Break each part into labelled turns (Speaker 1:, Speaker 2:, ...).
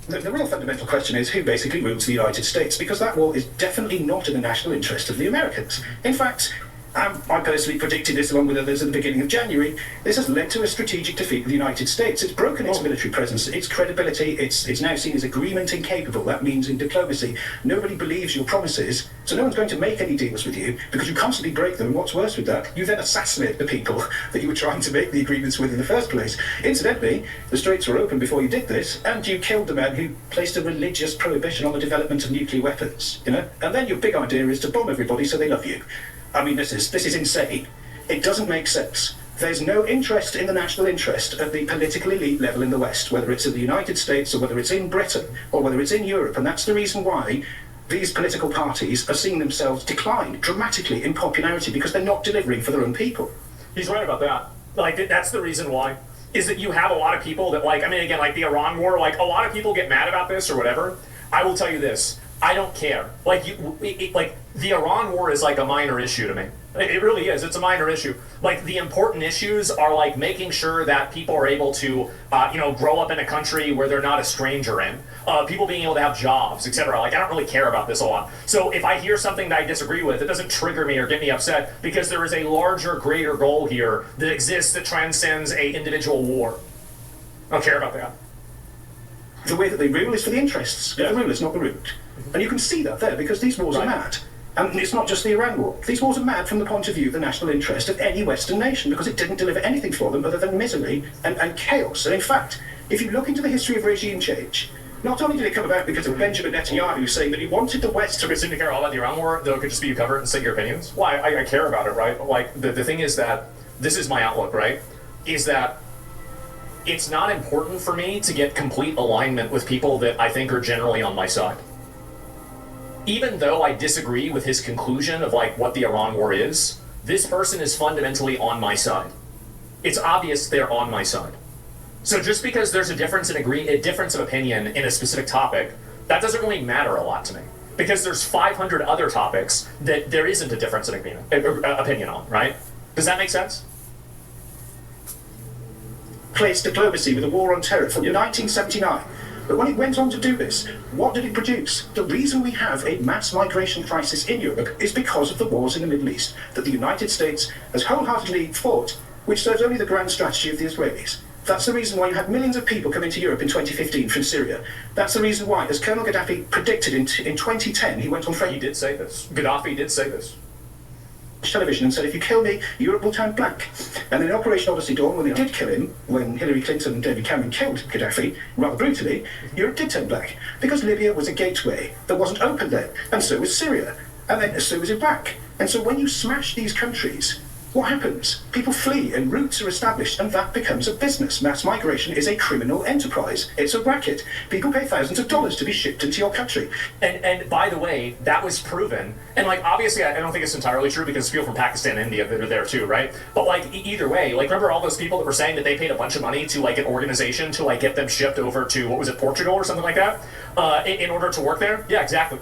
Speaker 1: The real fundamental question is who basically rules the United States, because that war is definitely not in the national interest of the Americans. In fact, I personally predicted this along with others at the beginning of January. This has led to a strategic defeat of the United States. It's broken its military presence, its credibility. It's now seen as agreement incapable. That means in diplomacy, nobody believes your promises, so no one's going to make any deals with you because you constantly break them. And what's worse with that, you then assassinate the people that you were trying to make the agreements with in the first place. Incidentally, the Straits were open before you did this, and you killed the man who placed a religious prohibition on the development of nuclear weapons, you know? And then your big idea is to bomb everybody so they love you. I mean, this is insane. It doesn't make sense. There's no interest in the national interest at the political elite level in the West, whether it's in the United States or whether it's in Britain or whether it's in Europe. And that's the reason why these political parties are seeing themselves decline dramatically in popularity, because they're not delivering for their own people.
Speaker 2: He's right about that. Like, that's the reason why, is that you have a lot of people that, like, I mean, again, like the Iran war, like, a lot of people get mad about this or whatever. I will tell you this. I don't care. Like, the Iran war is like a minor issue to me. It really is. It's a minor issue. Like, the important issues are like making sure that people are able to, grow up in a country where they're not a stranger in. People being able to have jobs, etc. Like, I don't really care about this a lot. So if I hear something that I disagree with, it doesn't trigger me or get me upset, because there is a larger, greater goal here that exists that transcends a individual war. I don't care about that.
Speaker 1: The way that they rule is for the interests of the rulers, not the ruled. And you can see that there, because these wars are mad. And it's not just the Iran war. These wars are mad from the point of view of the national interest of any Western nation, because it didn't deliver anything for them other than misery and chaos. And in fact, if you look into the history of regime change, not only did it come about because of Benjamin Netanyahu saying that he wanted the West to
Speaker 2: seem to care all about the Iran war, though it could just be you cover it and say your opinions. Well, I care about it, right? Like, the thing is that, this is my outlook, right? Is that it's not important for me to get complete alignment with people that I think are generally on my side. Even though I disagree with his conclusion of like what the Iran war is, this person is fundamentally on my side. It's obvious they're on my side. So just because there's a difference of opinion in a specific topic, that doesn't really matter a lot to me. Because there's 500 other topics that there isn't a difference in opinion on, right? Does that make sense?
Speaker 1: Place diplomacy with a war on terror from 1979. But when it went on to do this, what did it produce? The reason we have a mass migration crisis in Europe is because of the wars in the Middle East that the United States has wholeheartedly fought, which serves only the grand strategy of the Israelis. That's the reason why you had millions of people come into Europe in 2015 from Syria. That's the reason why, as Colonel Gaddafi predicted in 2010, he went on French.
Speaker 2: He did say this. Gaddafi did say this.
Speaker 1: Television and said, if you kill me, Europe will turn black. And in Operation Odyssey Dawn, when they did kill him, when Hillary Clinton and David Cameron killed Gaddafi, rather brutally, Europe did turn black. Because Libya was a gateway that wasn't open then, and so was Syria, and then so was Iraq. And so when you smash these countries, what happens? People flee and routes are established, and that becomes a business. Mass migration is a criminal enterprise. It's a racket. People pay thousands of dollars to be shipped into your country.
Speaker 2: And by the way, that was proven. And like, obviously, I don't think it's entirely true, because people from Pakistan and India that are there too, right? But like, either way, like, remember all those people that were saying that they paid a bunch of money to like an organization to like get them shipped over to, what was it, Portugal or something like that, in order to work there? Yeah, exactly.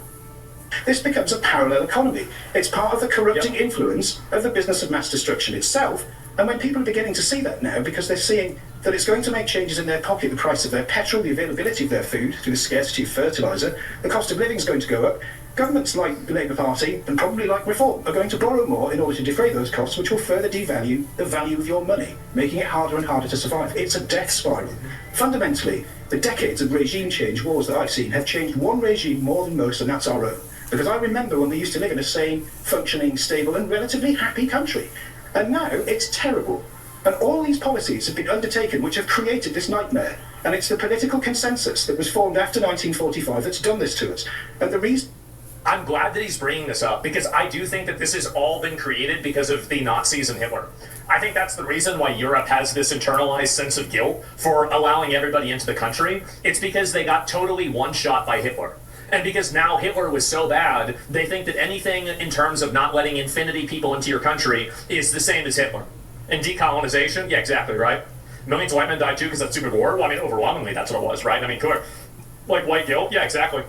Speaker 1: This becomes a parallel economy. It's part of the corrupting influence of the business of mass destruction itself. And when people are beginning to see that now, because they're seeing that it's going to make changes in their pocket, the price of their petrol, the availability of their food, through the scarcity of fertiliser, the cost of living is going to go up. Governments like the Labour Party, and probably like Reform, are going to borrow more in order to defray those costs, which will further devalue the value of your money, making it harder and harder to survive. It's a death spiral. Fundamentally, the decades of regime change wars that I've seen have changed one regime more than most, and that's our own. Because I remember when we used to live in a sane, functioning, stable and relatively happy country. And now it's terrible. And all these policies have been undertaken which have created this nightmare. And it's the political consensus that was formed after 1945 that's done this to us. And the reason...
Speaker 2: I'm glad that he's bringing this up, because I do think that this has all been created because of the Nazis and Hitler. I think that's the reason why Europe has this internalized sense of guilt for allowing everybody into the country. It's because they got totally one-shot by Hitler. And because now Hitler was so bad, they think that anything in terms of not letting infinity people into your country is the same as Hitler. And decolonization, yeah, exactly, right? Millions of white men died too because of that stupid war. Well, I mean, overwhelmingly, that's what it was, right? I mean, like white guilt, yeah, exactly.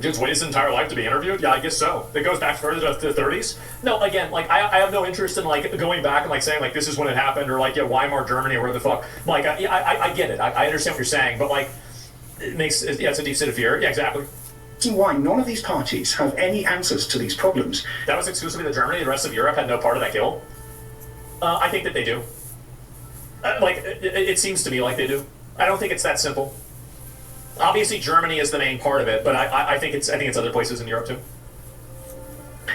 Speaker 2: Dude's waited his entire life to be interviewed? Yeah, I guess so. It goes back further to the 30s. No, again, like, I have no interest in, like, going back and, like, saying, like, this is when it happened, or, like, yeah, Weimar Germany, or where the fuck. Like, I get it. I understand what you're saying, but, like, it's a deep state of fear. Yeah, exactly.
Speaker 1: Why none of these parties have any answers to these problems.
Speaker 2: That was exclusively the Germany. The rest of Europe had no part of that guilt. I think that they do. It seems to me like they do. I don't think it's that simple. Obviously, Germany is the main part of it, but I think it's other places in Europe too.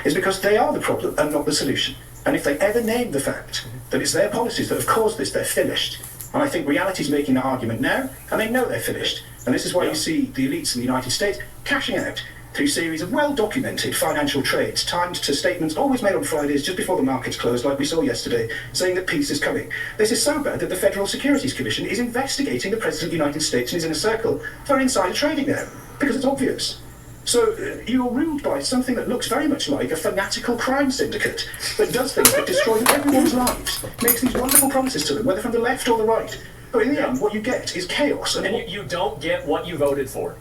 Speaker 1: It's because they are the problem and not the solution. And if they ever name the fact that it's their policies that have caused this, they're finished. And I think reality's making that argument now, and they know they're finished. And this is why you see the elites in the United States cashing out through series of well-documented financial trades, timed to statements always made on Fridays just before the markets closed, like we saw yesterday, saying that peace is coming. This is so bad that the Federal Securities Commission is investigating the President of the United States and his inner circle for insider trading now, because it's obvious. So you're ruled by something that looks very much like a fanatical crime syndicate that does things that destroy everyone's lives, makes these wonderful promises to them, whether from the left or the right. But in the end, what you get is chaos.
Speaker 2: And you don't get what you voted for.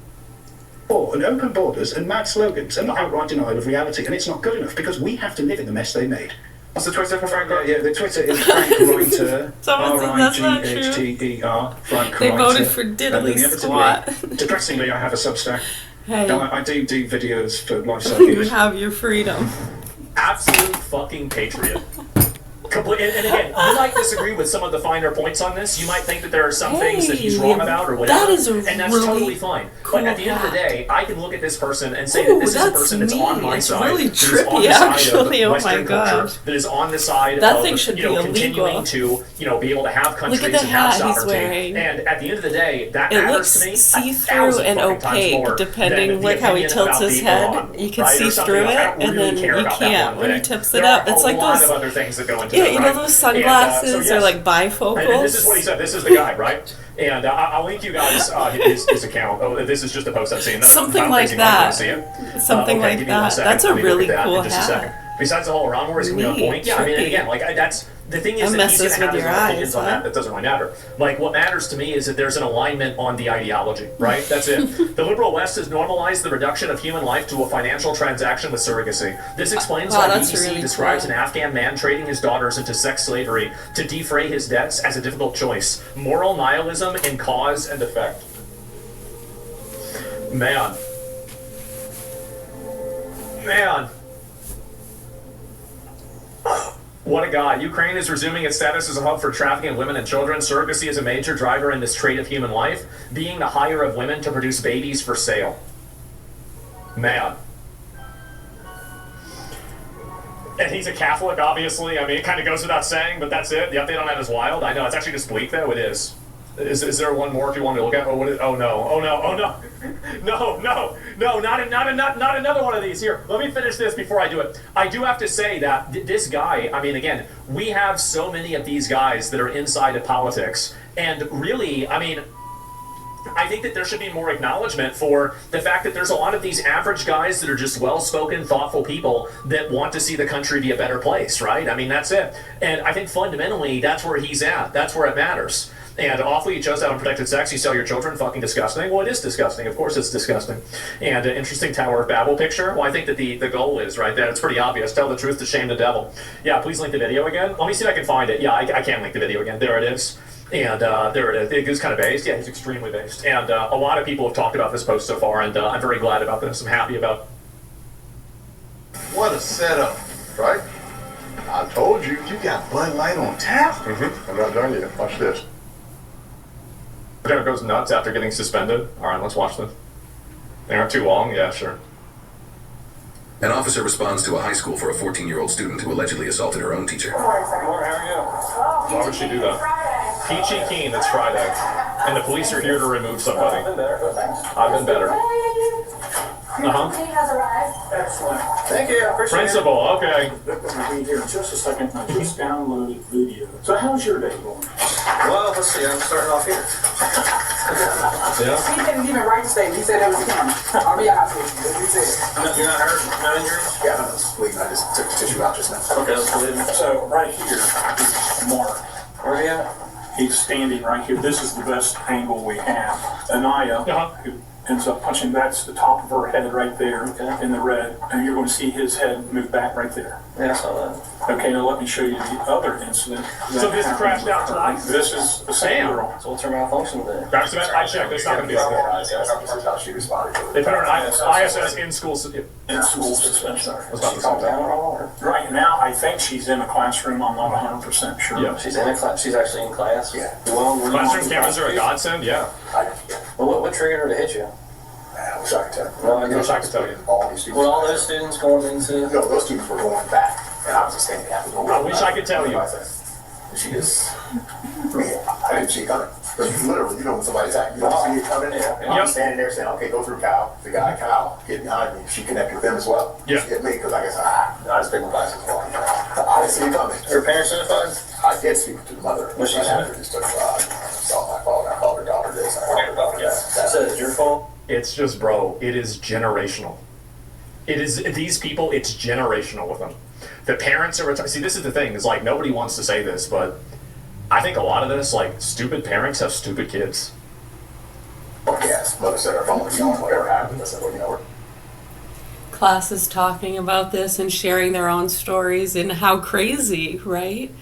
Speaker 1: Or an open borders and mad slogans and outright denial of reality. And it's not good enough because we have to live in the mess they made. What's the Twitter for Frank? Yeah, the Twitter is Frank Reiter. R-I-G-H-T-E-R. Frank
Speaker 3: They
Speaker 1: Reiter.
Speaker 3: voted for diddly squat.
Speaker 1: Depressingly, I have a Substack.
Speaker 3: Hey,
Speaker 1: No, I do videos for lifestyle
Speaker 3: you
Speaker 1: use.
Speaker 3: have your freedom.
Speaker 2: Absolute fucking patriot. And again, you might disagree with some of the finer points on this. You might think that there are some things that he's wrong about or whatever.
Speaker 3: That is a
Speaker 2: and that's
Speaker 3: really
Speaker 2: totally fine.
Speaker 3: cool
Speaker 2: But at the end of the
Speaker 3: fact.
Speaker 2: day, I can look at this person and say that this is a person that's on my
Speaker 3: It's
Speaker 2: side.
Speaker 3: really
Speaker 2: that is on
Speaker 3: trippy,
Speaker 2: the side
Speaker 3: actually.
Speaker 2: of
Speaker 3: Oh
Speaker 2: Western
Speaker 3: my God.
Speaker 2: culture, that is on the side
Speaker 3: That
Speaker 2: of
Speaker 3: thing should be
Speaker 2: continuing
Speaker 3: illegal.
Speaker 2: to be able to have countries
Speaker 3: Look at the
Speaker 2: and have
Speaker 3: hat he's
Speaker 2: sovereignty.
Speaker 3: wearing.
Speaker 2: And at the end of the day, that
Speaker 3: It
Speaker 2: matters
Speaker 3: looks
Speaker 2: to me
Speaker 3: see-through and
Speaker 2: 1,000 fucking times
Speaker 3: opaque,
Speaker 2: more
Speaker 3: depending
Speaker 2: than the
Speaker 3: like how he
Speaker 2: opinion
Speaker 3: tilts
Speaker 2: about
Speaker 3: his
Speaker 2: the
Speaker 3: head.
Speaker 2: Iran,
Speaker 3: You can
Speaker 2: right?
Speaker 3: see
Speaker 2: Or something.
Speaker 3: through
Speaker 2: I
Speaker 3: it,
Speaker 2: don't
Speaker 3: and
Speaker 2: really
Speaker 3: then
Speaker 2: care
Speaker 3: you
Speaker 2: about that
Speaker 3: can't
Speaker 2: one
Speaker 3: when he
Speaker 2: thing.
Speaker 3: tips it
Speaker 2: There
Speaker 3: up.
Speaker 2: are
Speaker 3: It's like
Speaker 2: a lot
Speaker 3: those,
Speaker 2: of other things that go into
Speaker 3: yeah,
Speaker 2: it,
Speaker 3: you
Speaker 2: right?
Speaker 3: know those
Speaker 2: And,
Speaker 3: sunglasses
Speaker 2: so
Speaker 3: or
Speaker 2: yes.
Speaker 3: like bifocals.
Speaker 2: And this is what he said. This is the guy, right? And I'll link you guys his account. Oh, this is just a post I've seen.
Speaker 3: Something like that. Something like
Speaker 2: give me 1
Speaker 3: that.
Speaker 2: second.
Speaker 3: That's a
Speaker 2: Let me look
Speaker 3: really
Speaker 2: at that
Speaker 3: cool
Speaker 2: in just a second.
Speaker 3: hat.
Speaker 2: Besides the whole Iran war is going to be on point.
Speaker 3: Neat,
Speaker 2: Yeah, I mean, and
Speaker 3: trippy.
Speaker 2: again, like that's the thing is
Speaker 3: That
Speaker 2: that he's going
Speaker 3: messes
Speaker 2: to have
Speaker 3: with
Speaker 2: his
Speaker 3: your
Speaker 2: own opinions
Speaker 3: eyes,
Speaker 2: on
Speaker 3: huh?
Speaker 2: that. That doesn't really matter. Like what matters to me is that there's an alignment on the ideology, right? That's it. The liberal West has normalized the reduction of human life to a financial transaction with surrogacy. This explains
Speaker 3: Wow,
Speaker 2: why
Speaker 3: that's
Speaker 2: BBC
Speaker 3: really
Speaker 2: describes
Speaker 3: cool.
Speaker 2: an Afghan man trading his daughters into sex slavery to defray his debts as a difficult choice. Moral nihilism in cause and effect. Man. What a guy. Ukraine is resuming its status as a hub for trafficking of women and children. Surrogacy is a major driver in this trade of human life, being the hire of women to produce babies for sale. Man. And he's a Catholic, obviously. I mean, it kind of goes without saying, but that's it. The update on that is wild. I know, it's actually just bleak, though. It is. Is there one more if you want me to look at? Oh no, not another one of these. Here, let me finish this before I do it. I do have to say that this guy, I mean, again, we have so many of these guys that are inside of politics, and really, I mean, I think that there should be more acknowledgement for the fact that there's a lot of these average guys that are just well-spoken, thoughtful people that want to see the country be a better place, right? I mean, that's it. And I think fundamentally, that's where he's at. That's where it matters. And awfully, you chose out unprotected sex. You sell your children. Fucking disgusting. Well, it is disgusting. Of course, it's disgusting. And an interesting Tower of Babel picture. Well, I think that the goal is right there. It's pretty obvious. Tell the truth to shame the devil. Yeah, please link the video again. Let me see if I can find it. Yeah, I can link the video again. There it is. And there it is. It is kind of based. Yeah, he's extremely based. And a lot of people have talked about this post so far, and I'm very glad about this. I'm happy about it.
Speaker 4: What a setup, right? I told you, you got Bud Light on tap.
Speaker 5: I'm not done yet. Watch this.
Speaker 2: Kind of goes nuts after getting suspended. All right, let's watch this. They aren't too long. Yeah, sure.
Speaker 6: An officer responds to a high school for a 14-year-old student who allegedly assaulted her own teacher.
Speaker 2: Why would she do that? Peachy Keen, it's Friday. And the police are here to remove somebody. I've been better.
Speaker 7: Excellent. Thank you. I appreciate
Speaker 2: Principal, okay.
Speaker 7: it. I'll be here in just a second. I just downloaded video. So how's your day going?
Speaker 8: Well, let's see. I'm starting off here.
Speaker 2: Yeah.
Speaker 8: He didn't even write the statement. He said it was him. I'll be honest with you. He said it.
Speaker 4: You're not hurt? No injuries?
Speaker 8: Yeah, no, it's bleeding. I just took the tissue out just now.
Speaker 4: Okay, let's believe it.
Speaker 7: So right here is Mark.
Speaker 8: Where are you at?
Speaker 7: He's standing right here. This is the best angle we have. Anaya,
Speaker 2: Uh-huh.
Speaker 7: who ends up punching. That's the top of her head right there in the red. And you're going to see his head move back right there.
Speaker 8: Yeah, I saw that.
Speaker 7: Okay, now let me show you the other incident.
Speaker 2: So this crashed out twice?
Speaker 7: This is the same girl.
Speaker 8: So what's her malfunction there?
Speaker 2: That's the I checked. That's not going to be okay.
Speaker 4: This is how she responded to it.
Speaker 2: They put her in ISS in school.
Speaker 7: In school suspension.
Speaker 2: Was about the
Speaker 8: She
Speaker 2: same
Speaker 8: calmed down
Speaker 2: thing.
Speaker 8: at all? Or?
Speaker 7: Right now, I think she's in a classroom. I'm not 100% sure.
Speaker 2: Yeah.
Speaker 8: She's in a class. She's actually in class.
Speaker 4: Yeah.
Speaker 8: Well, what do you
Speaker 2: Classroom
Speaker 8: want-
Speaker 2: cameras are a godsend. Yeah.
Speaker 8: Well, what triggered her to hit you?
Speaker 4: I wish I could tell you.
Speaker 8: Well, I
Speaker 2: I wish
Speaker 8: guess
Speaker 2: I could tell you.
Speaker 4: All these students.
Speaker 8: were all those students going into?
Speaker 4: No, those students were going back, and I was just standing at the door.
Speaker 2: I wish I could tell you.
Speaker 4: She just, I didn't see it coming. Because literally, you know, when somebody's at, you don't see it coming. And I'm standing there saying, okay, go through Kyle. The guy, Kyle, get behind me. She connected with them as well.
Speaker 2: Yeah.
Speaker 4: She hit me because I guess, I just picked my glasses off. I didn't see it coming.
Speaker 8: Her parents identified?
Speaker 4: I did speak to the mother.
Speaker 8: What she
Speaker 4: I
Speaker 8: said?
Speaker 4: just took, saw my fault. I called her daughter this. I called her daughter that.
Speaker 8: That's it. It's your fault.
Speaker 2: It's just, bro, it is generational. It is, these people, it's generational with them. The parents are, see, this is the thing, is like, nobody wants to say this, but I think a lot of this, like, stupid parents have stupid kids.
Speaker 4: Oh, yes. Mother said her phone was on, whatever happened. I said, well, you know,
Speaker 3: Classes talking about this and sharing their own stories and how crazy, right?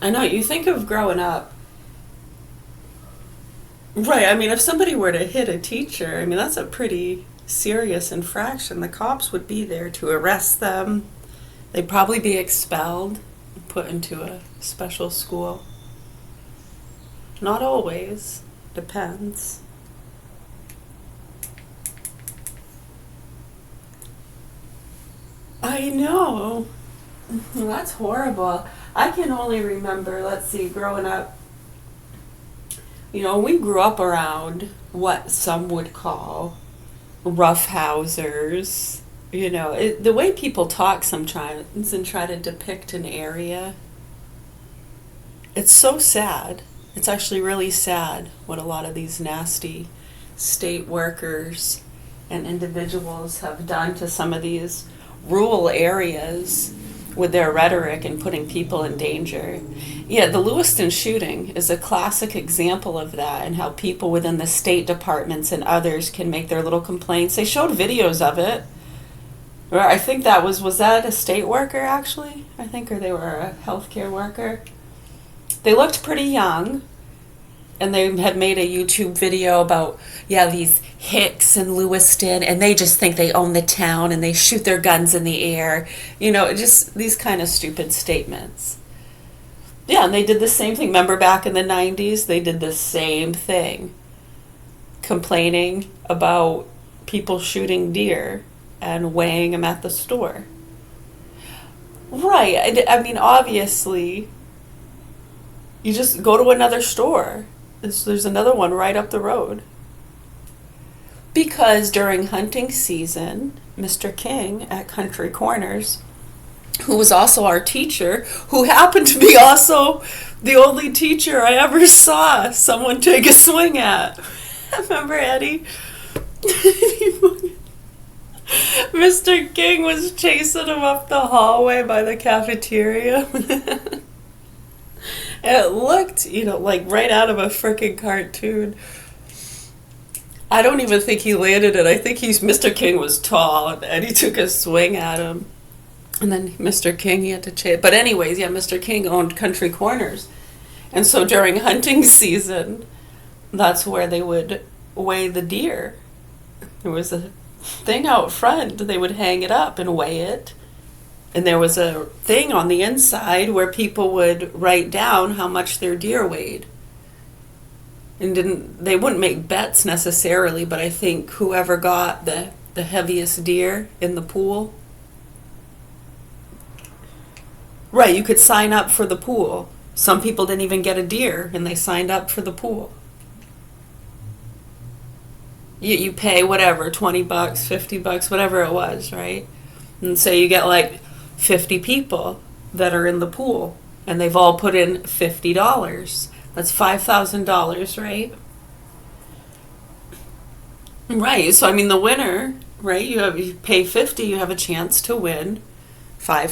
Speaker 3: I know, you think of growing up. Right, I mean, if somebody were to hit a teacher, I mean, that's a pretty serious infraction. The cops would be there to arrest them. They'd probably be expelled, put into a special school. Not always. Depends. I know. That's horrible. I can only remember, let's see, growing up, you know, we grew up around what some would call roughhousers. You know, the way people talk sometimes and try to depict an area, it's so sad. It's actually really sad what a lot of these nasty state workers and individuals have done to some of these rural areas with their rhetoric and putting people in danger. Yeah, the Lewiston shooting is a classic example of that, and how people within the state departments and others can make their little complaints. They showed videos of it. Or I think that was that a state worker actually? I think, or they were a healthcare worker. They looked pretty young, and they had made a YouTube video about, these hicks in Lewiston, and they just think they own the town, and they shoot their guns in the air. You know, just these kind of stupid statements. Yeah, and they did the same thing. Remember back in the 90s, they did the same thing. Complaining about people shooting deer and weighing them at the store. Right, I mean, obviously, you just go to another store. There's another one right up the road. Because during hunting season, Mr. King at Country Corners, who was also our teacher, who happened to be also the only teacher I ever saw someone take a swing at. Remember Eddie? Mr. King was chasing him up the hallway by the cafeteria. It looked, like right out of a freaking cartoon. I don't even think he landed it. I think Mr. King was tall, and Eddie took a swing at him. And then Mr. King, he had to chase. But anyways, Mr. King owned Country Corners. And so during hunting season, that's where they would weigh the deer. There was a thing out front. They would hang it up and weigh it. And there was a thing on the inside where people would write down how much their deer weighed. And they wouldn't make bets necessarily, but I think whoever got the heaviest deer in the pool. Right, you could sign up for the pool. Some people didn't even get a deer, and they signed up for the pool. You pay whatever, $20, $50, whatever it was, right? And so you get like 50 people that are in the pool, and they've all put in $50. That's $5,000, right? Right, so I mean the winner, right? You pay $50, you have a chance to win $5,000.